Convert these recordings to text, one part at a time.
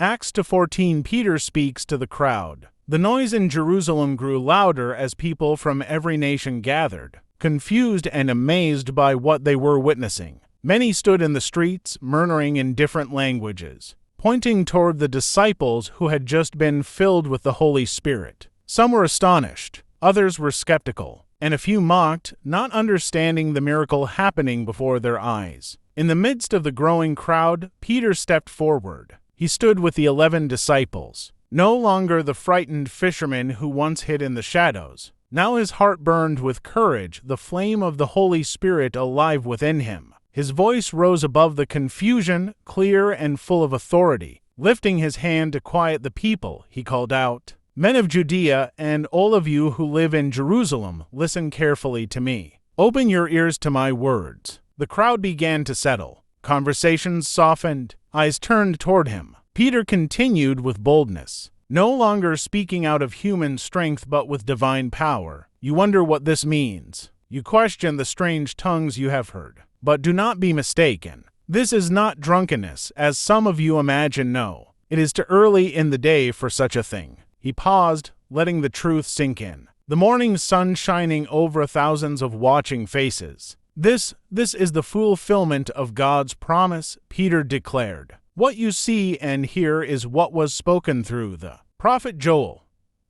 Acts 14. Peter speaks to the crowd. The noise in Jerusalem grew louder as people from every nation gathered, confused and amazed by what they were witnessing. Many stood in the streets, murmuring in different languages, pointing toward the disciples who had just been filled with the Holy Spirit. Some were astonished, others were skeptical, and a few mocked, not understanding the miracle happening before their eyes. In the midst of the growing crowd, Peter stepped forward. He stood with the 11 disciples, no longer the frightened fisherman who once hid in the shadows. Now his heart burned with courage, the flame of the Holy Spirit alive within him. His voice rose above the confusion, clear and full of authority. Lifting his hand to quiet the people, he called out, "Men of Judea, and all of you who live in Jerusalem, listen carefully to me. Open your ears to my words." The crowd began to settle. Conversations softened, eyes turned toward him. Peter continued with boldness, no longer speaking out of human strength but with divine power. "You wonder what this means. You question the strange tongues you have heard. But do not be mistaken. This is not drunkenness, as some of you imagine. No, it is too early in the day for such a thing." He paused, letting the truth sink in. The morning sun shining over thousands of watching faces. This is the fulfillment of God's promise," Peter declared. "What you see and hear is what was spoken through the prophet Joel.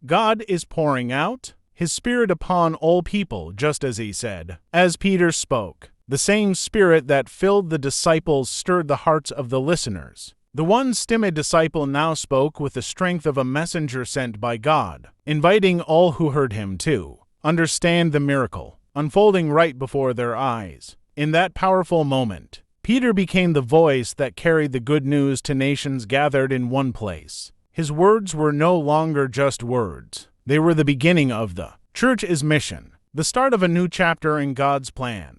God is pouring out His Spirit upon all people, just as He said." As Peter spoke, the same Spirit that filled the disciples stirred the hearts of the listeners. The once timid disciple now spoke with the strength of a messenger sent by God, inviting all who heard him to understand the miracle unfolding right before their eyes. In that powerful moment, Peter became the voice that carried the good news to nations gathered in one place. His words were no longer just words. They were the beginning of the Church's mission, the start of a new chapter in God's plan.